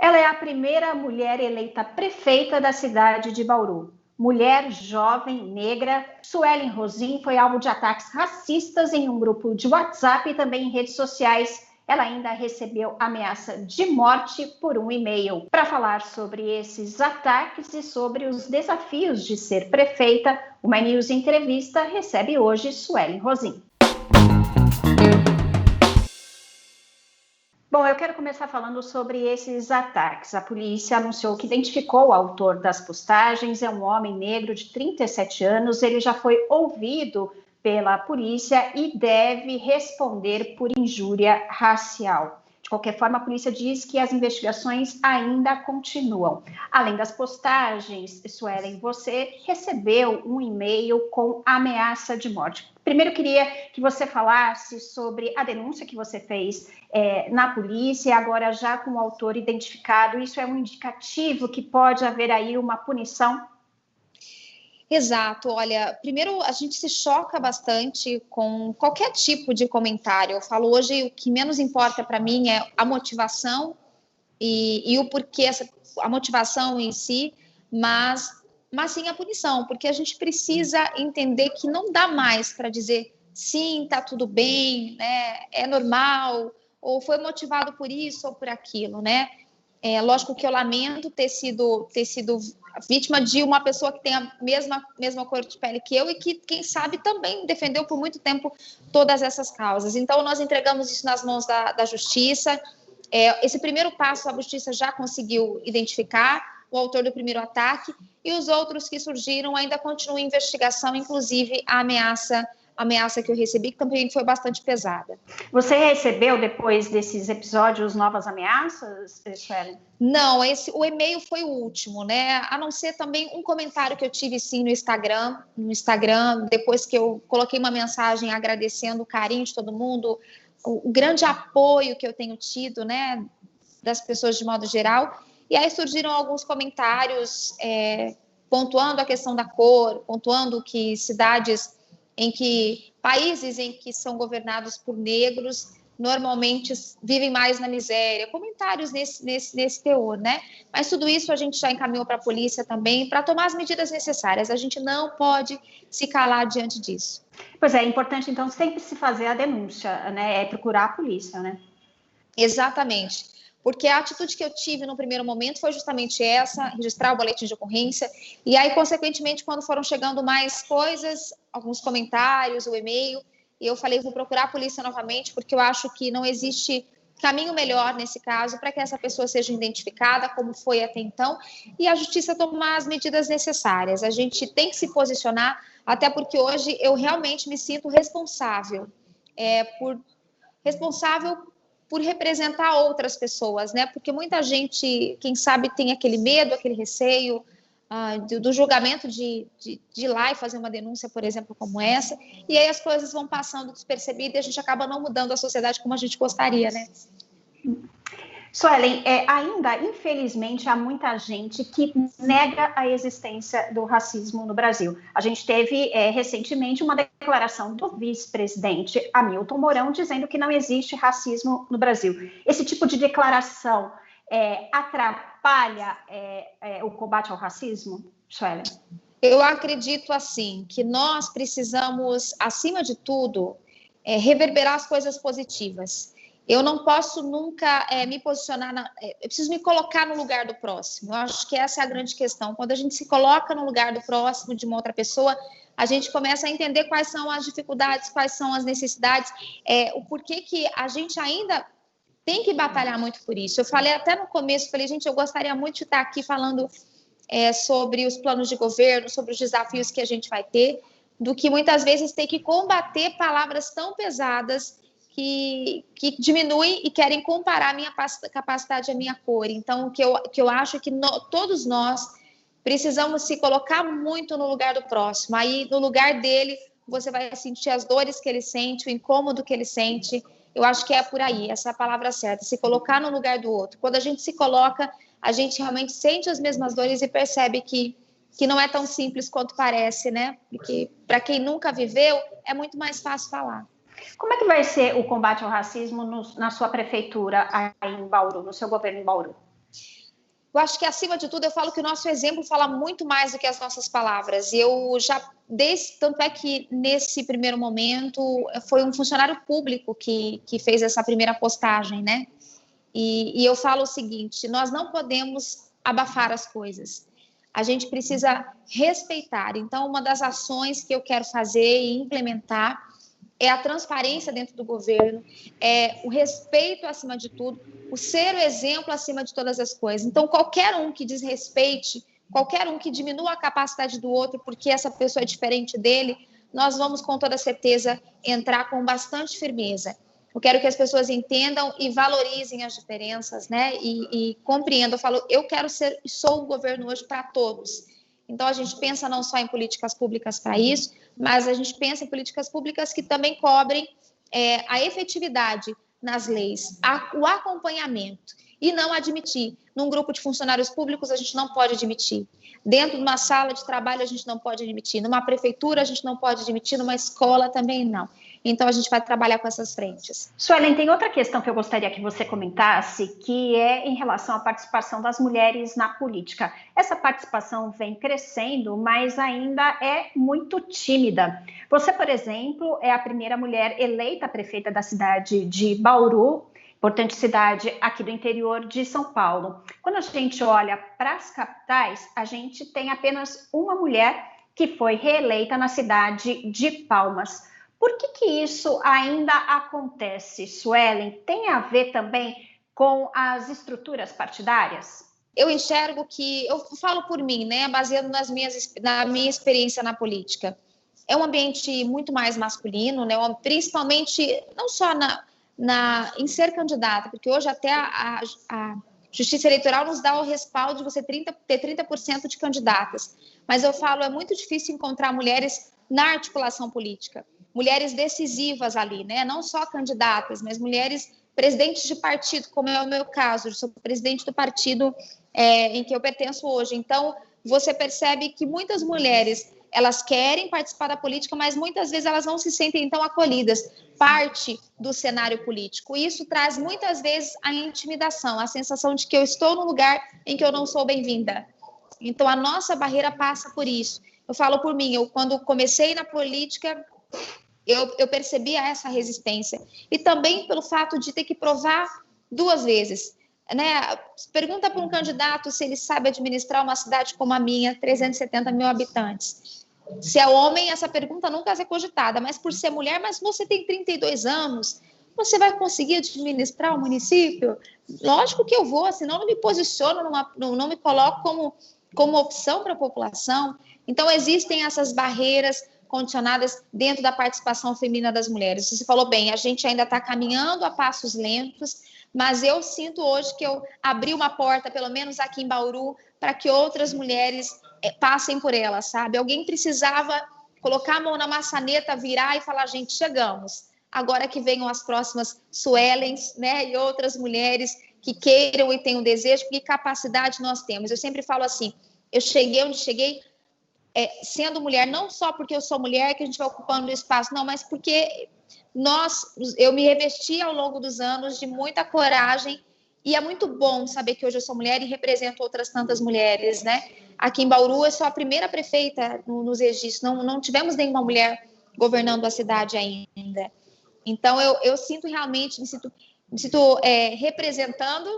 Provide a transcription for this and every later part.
Ela é a primeira mulher eleita prefeita da cidade de Bauru. Mulher, jovem, negra, Suelen Rosim foi alvo de ataques racistas em um grupo de WhatsApp e também em redes sociais. Ela ainda recebeu ameaça de morte por um e-mail. Para falar sobre esses ataques e sobre os desafios de ser prefeita, o My News Entrevista recebe hoje Suelen Rosim. Bom, eu quero começar falando sobre esses ataques. A polícia anunciou que identificou o autor das postagens, é um homem negro de 37 anos, ele já foi ouvido pela polícia e deve responder por injúria racial. De qualquer forma, a polícia diz que as investigações ainda continuam. Além das postagens, Suelen, você recebeu um e-mail com ameaça de morte. Primeiro, queria que você falasse sobre a denúncia que você fez na polícia, agora já com o autor identificado. Isso é um indicativo que pode haver aí uma punição? Exato, olha, primeiro a gente se choca bastante com qualquer tipo de comentário. Eu falo hoje, o que menos importa para mim é a motivação e o porquê, a motivação em si, mas sim a punição, porque a gente precisa entender que não dá mais para dizer sim, tá tudo bem, né, é normal, ou foi motivado por isso ou por aquilo, né? Lógico que eu lamento ter sido vítima de uma pessoa que tem a mesma cor de pele que eu e que, quem sabe, também defendeu por muito tempo todas essas causas. Então, nós entregamos isso nas mãos da Justiça. Esse primeiro passo a Justiça já conseguiu identificar o autor do primeiro ataque e os outros que surgiram ainda continuam em investigação, inclusive a ameaça que eu recebi, que também foi bastante pesada. Você recebeu, depois desses episódios, novas ameaças, Suelen? Não, o e-mail foi o último, né? A não ser também um comentário que eu tive, sim, no Instagram, depois que eu coloquei uma mensagem agradecendo o carinho de todo mundo, o grande apoio que eu tenho tido, né, das pessoas de modo geral. E aí surgiram alguns comentários pontuando a questão da cor, pontuando que países em que são governados por negros normalmente vivem mais na miséria, comentários nesse teor, né? Mas tudo isso a gente já encaminhou para a polícia também, para tomar as medidas necessárias. A gente não pode se calar diante disso. Pois é importante, então, sempre se fazer a denúncia, né? Procurar a polícia, né? Exatamente. Porque a atitude que eu tive no primeiro momento foi justamente essa, registrar o boletim de ocorrência, e aí, consequentemente, quando foram chegando mais coisas, alguns comentários, o e-mail, e eu falei, vou procurar a polícia novamente, porque eu acho que não existe caminho melhor nesse caso para que essa pessoa seja identificada, como foi até então, e a Justiça tomar as medidas necessárias. A gente tem que se posicionar, até porque hoje eu realmente me sinto responsável por representar outras pessoas, né? Porque muita gente, quem sabe, tem aquele medo, aquele receio do julgamento de ir lá e fazer uma denúncia, por exemplo, como essa, e aí as coisas vão passando despercebidas e a gente acaba não mudando a sociedade como a gente gostaria, né? Suelen, ainda, infelizmente, há muita gente que nega a existência do racismo no Brasil. A gente teve, recentemente, uma declaração do vice-presidente Hamilton Mourão dizendo que não existe racismo no Brasil. Esse tipo de declaração atrapalha o combate ao racismo, Suelen? Eu acredito, assim, que nós precisamos, acima de tudo, reverberar as coisas positivas. Eu não posso nunca me posicionar, eu preciso me colocar no lugar do próximo. Eu acho que essa é a grande questão. Quando a gente se coloca no lugar do próximo, de uma outra pessoa, a gente começa a entender quais são as dificuldades, quais são as necessidades, o porquê que a gente ainda tem que batalhar muito por isso. Eu falei até no começo, gente, eu gostaria muito de estar aqui falando sobre os planos de governo, sobre os desafios que a gente vai ter, do que muitas vezes ter que combater palavras tão pesadas que diminuem e querem comparar a minha capacidade à minha cor. Então, o que eu acho é que todos nós precisamos se colocar muito no lugar do próximo. Aí, no lugar dele, você vai sentir as dores que ele sente, o incômodo que ele sente. Eu acho que é por aí, essa é a palavra certa, se colocar no lugar do outro. Quando a gente se coloca, a gente realmente sente as mesmas dores e percebe que não é tão simples quanto parece, né? Porque, para quem nunca viveu, é muito mais fácil falar. Como é que vai ser o combate ao racismo na sua prefeitura aí em Bauru, no seu governo em Bauru? Eu acho que, acima de tudo, eu falo que o nosso exemplo fala muito mais do que as nossas palavras. Tanto é que, nesse primeiro momento, foi um funcionário público que fez essa primeira postagem, né? E eu falo o seguinte, nós não podemos abafar as coisas. A gente precisa respeitar. Então, uma das ações que eu quero fazer e implementar é a transparência dentro do governo, é o respeito acima de tudo, o ser o exemplo acima de todas as coisas. Então, qualquer um que desrespeite, qualquer um que diminua a capacidade do outro porque essa pessoa é diferente dele, nós vamos, com toda certeza, entrar com bastante firmeza. Eu quero que as pessoas entendam e valorizem as diferenças, né? E compreendam. Eu falo, sou um governo hoje para todos. Então, a gente pensa não só em políticas públicas para isso, mas a gente pensa em políticas públicas que também cobrem a efetividade nas leis, o acompanhamento, e não admitir. Num grupo de funcionários públicos, a gente não pode admitir. Dentro de uma sala de trabalho, a gente não pode admitir. Numa prefeitura, a gente não pode admitir. Numa escola, também não. Então, a gente vai trabalhar com essas frentes. Suelen, tem outra questão que eu gostaria que você comentasse, que é em relação à participação das mulheres na política. Essa participação vem crescendo, mas ainda é muito tímida. Você, por exemplo, é a primeira mulher eleita prefeita da cidade de Bauru, importante cidade aqui do interior de São Paulo. Quando a gente olha para as capitais, a gente tem apenas uma mulher que foi reeleita na cidade de Palmas. Por que isso ainda acontece, Suelen? Tem a ver também com as estruturas partidárias? Eu enxergo que, eu falo por mim, né, baseado na minha experiência na política. É um ambiente muito mais masculino, né, principalmente, não só em ser candidata, porque hoje até a Justiça Eleitoral nos dá o respaldo de você ter 30% de candidatas. Mas eu falo, é muito difícil encontrar mulheres na articulação política. Mulheres decisivas ali, né? Não só candidatas, mas mulheres presidentes de partido, como é o meu caso, eu sou presidente do partido em que eu pertenço hoje. Então, você percebe que muitas mulheres, elas querem participar da política, mas muitas vezes elas não se sentem tão acolhidas, parte do cenário político. E isso traz muitas vezes a intimidação, a sensação de que eu estou num lugar em que eu não sou bem-vinda. Então, a nossa barreira passa por isso. Eu falo por mim, quando comecei na política, eu percebia essa resistência. E também pelo fato de ter que provar 2 vezes. Né? Pergunta para um candidato se ele sabe administrar uma cidade como a minha, 370 mil habitantes. Se é homem, essa pergunta nunca vai ser cogitada, mas por ser mulher, mas você tem 32 anos, você vai conseguir administrar o município? Lógico que eu vou, senão não me posiciono, não me coloco como opção para a população. Então, existem essas barreiras condicionadas dentro da participação feminina das mulheres. Você falou bem, a gente ainda está caminhando a passos lentos, mas eu sinto hoje que eu abri uma porta, pelo menos aqui em Bauru, para que outras mulheres passem por ela, sabe? Alguém precisava colocar a mão na maçaneta, virar e falar, gente, chegamos. Agora que venham as próximas Suelens, né, e outras mulheres que queiram e tenham desejo, porque capacidade nós temos. Eu sempre falo assim, eu cheguei onde cheguei, sendo mulher, não só porque eu sou mulher que a gente vai ocupando o espaço, não, mas porque eu me revesti ao longo dos anos de muita coragem, e é muito bom saber que hoje eu sou mulher e represento outras tantas mulheres, né? Aqui em Bauru, eu sou a primeira prefeita nos registros, não tivemos nenhuma mulher governando a cidade ainda. Então, eu sinto realmente, me sinto representando,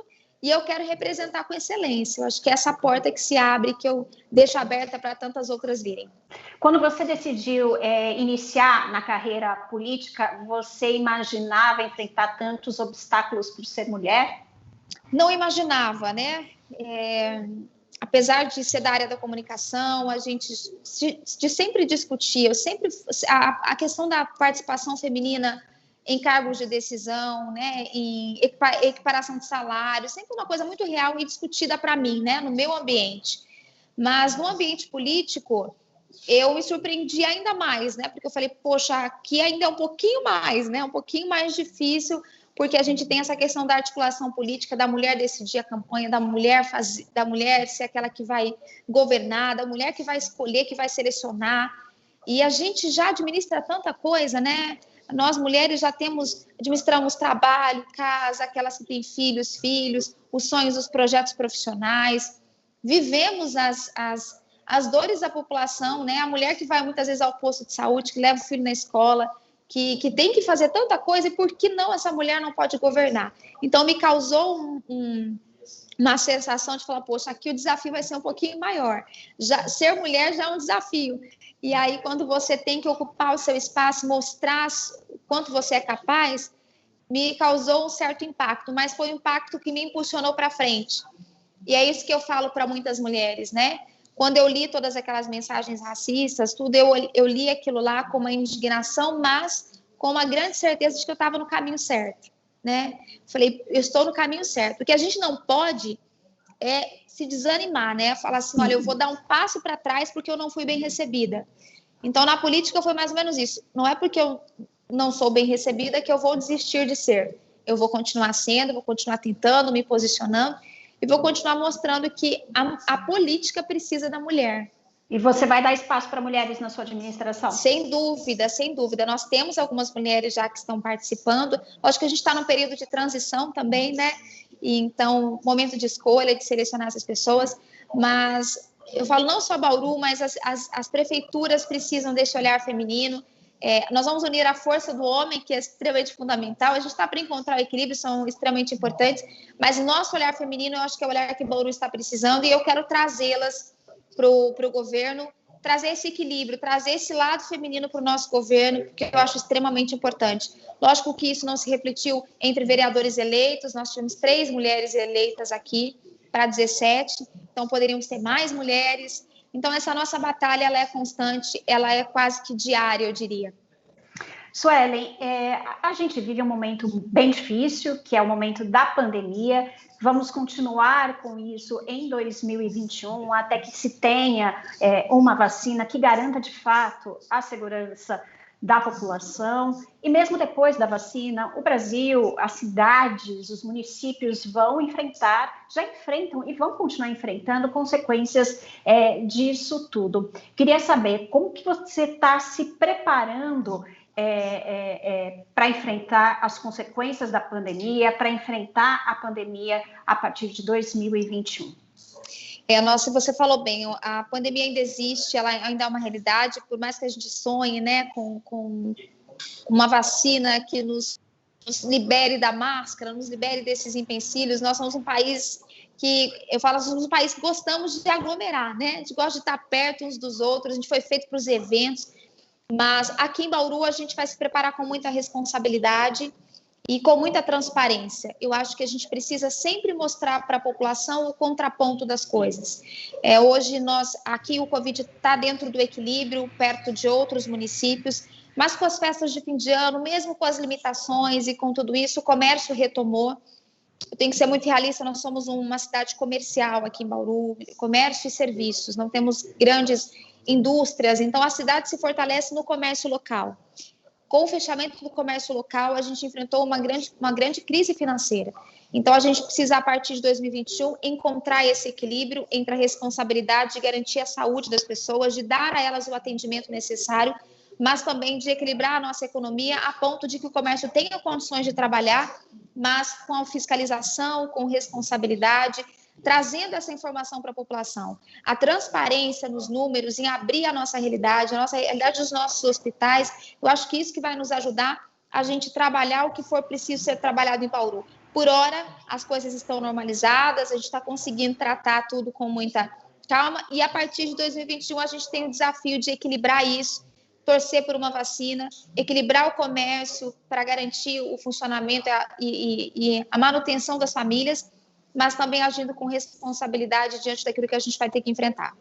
e eu quero representar com excelência. Eu acho que é essa porta que se abre, que eu deixo aberta para tantas outras virem. Quando você decidiu iniciar na carreira política, você imaginava enfrentar tantos obstáculos por ser mulher? Não imaginava, né? Apesar de ser da área da comunicação, a gente de sempre discutir, a questão da participação feminina em cargos de decisão, né, em equiparação de salário, sempre uma coisa muito real e discutida para mim, né, no meu ambiente. Mas no ambiente político, eu me surpreendi ainda mais, né, porque eu falei, poxa, aqui ainda é um pouquinho mais, né, um pouquinho mais difícil, porque a gente tem essa questão da articulação política, da mulher decidir a campanha, da mulher ser aquela que vai governar, da mulher que vai escolher, que vai selecionar. E a gente já administra tanta coisa, né? Nós, mulheres, já administramos trabalho, casa, aquelas que têm filhos, os sonhos, os projetos profissionais, vivemos as dores da população, né? A mulher que vai muitas vezes ao posto de saúde, que leva o filho na escola, que tem que fazer tanta coisa, e por que não essa mulher não pode governar? Então, me causou uma sensação de falar, poxa, aqui o desafio vai ser um pouquinho maior. Ser mulher já é um desafio. E aí, quando você tem que ocupar o seu espaço, mostrar o quanto você é capaz, me causou um certo impacto, mas foi um impacto que me impulsionou para frente. E é isso que eu falo para muitas mulheres, né? Quando eu li todas aquelas mensagens racistas, tudo, eu li aquilo lá com uma indignação, mas com uma grande certeza de que eu estava no caminho certo, né? Falei, eu estou no caminho certo. O que a gente não pode é se desanimar, né? Falar assim, olha, eu vou dar um passo para trás porque eu não fui bem recebida. Então, na política foi mais ou menos isso. Não é porque eu não sou bem recebida que eu vou desistir de ser. Eu vou continuar sendo, vou continuar tentando, me posicionando, e vou continuar mostrando que a política precisa da mulher. E você vai dar espaço para mulheres na sua administração? Sem dúvida, sem dúvida. Nós temos algumas mulheres já que estão participando. Acho que a gente está num período de transição também, né? E então, momento de escolha, de selecionar essas pessoas. Mas eu falo não só Bauru, mas as prefeituras precisam desse olhar feminino. Nós vamos unir a força do homem, que é extremamente fundamental. A gente está para encontrar o equilíbrio, são extremamente importantes. Mas o nosso olhar feminino, eu acho que é o olhar que Bauru está precisando, e eu quero trazê-las para o governo, trazer esse equilíbrio, trazer esse lado feminino para o nosso governo, porque eu acho extremamente importante. Lógico que isso não se refletiu entre vereadores eleitos, nós tivemos 3 mulheres eleitas aqui para 17, então poderíamos ter mais mulheres. Então, essa nossa batalha, ela é constante, ela é quase que diária, eu diria. Suelen, a gente vive um momento bem difícil, que é o momento da pandemia. Vamos continuar com isso em 2021, até que se tenha uma vacina que garanta, de fato, a segurança da população. E mesmo depois da vacina, o Brasil, as cidades, os municípios vão enfrentar, já enfrentam e vão continuar enfrentando consequências disso tudo. Queria saber como que você está se preparando para enfrentar as consequências da pandemia, para enfrentar a pandemia a partir de 2021. Nossa, você falou bem, a pandemia ainda existe, ela ainda é uma realidade, por mais que a gente sonhe, né, com uma vacina que nos libere da máscara, nos libere desses empecilhos. Nós somos um país que, eu falo, somos um país que gostamos de aglomerar, né, a gente gosta de estar perto uns dos outros, a gente foi feito para os eventos, mas aqui em Bauru a gente vai se preparar com muita responsabilidade e com muita transparência. Eu acho que a gente precisa sempre mostrar para a população o contraponto das coisas. Hoje, aqui o Covid está dentro do equilíbrio, perto de outros municípios, mas com as festas de fim de ano, mesmo com as limitações e com tudo isso, o comércio retomou. Eu tenho que ser muito realista, nós somos uma cidade comercial aqui em Bauru, comércio e serviços, não temos grandes indústrias, então a cidade se fortalece no comércio local. Com o fechamento do comércio local, a gente enfrentou uma grande crise financeira. Então, a gente precisa, a partir de 2021, encontrar esse equilíbrio entre a responsabilidade de garantir a saúde das pessoas, de dar a elas o atendimento necessário, mas também de equilibrar a nossa economia a ponto de que o comércio tenha condições de trabalhar, mas com a fiscalização, com responsabilidade, trazendo essa informação para a população. A transparência nos números, em abrir a nossa realidade dos nossos hospitais, eu acho que isso que vai nos ajudar a gente trabalhar o que for preciso ser trabalhado em Bauru. Por hora, as coisas estão normalizadas, a gente está conseguindo tratar tudo com muita calma, e a partir de 2021 a gente tem o desafio de equilibrar isso, torcer por uma vacina, equilibrar o comércio para garantir o funcionamento e a manutenção das famílias, mas também agindo com responsabilidade diante daquilo que a gente vai ter que enfrentar.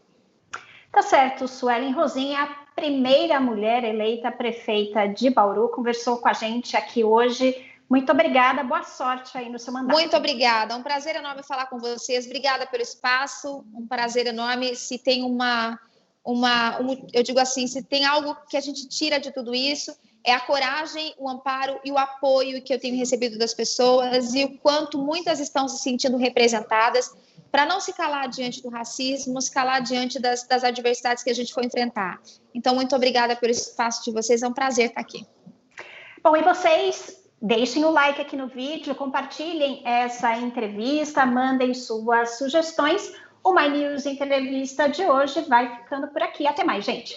Tá certo, Suelen Rosim, a primeira mulher eleita prefeita de Bauru, conversou com a gente aqui hoje. Muito obrigada, boa sorte aí no seu mandato. Muito obrigada, um prazer enorme falar com vocês, obrigada pelo espaço, um prazer enorme. Se tem eu digo assim, se tem algo que a gente tira de tudo isso, é a coragem, o amparo e o apoio que eu tenho recebido das pessoas e o quanto muitas estão se sentindo representadas para não se calar diante do racismo, se calar diante das adversidades que a gente foi enfrentar. Então, muito obrigada pelo espaço de vocês, é um prazer estar aqui. Bom, e vocês deixem o like aqui no vídeo, compartilhem essa entrevista, mandem suas sugestões. O My News Entrevista de hoje vai ficando por aqui. Até mais, gente!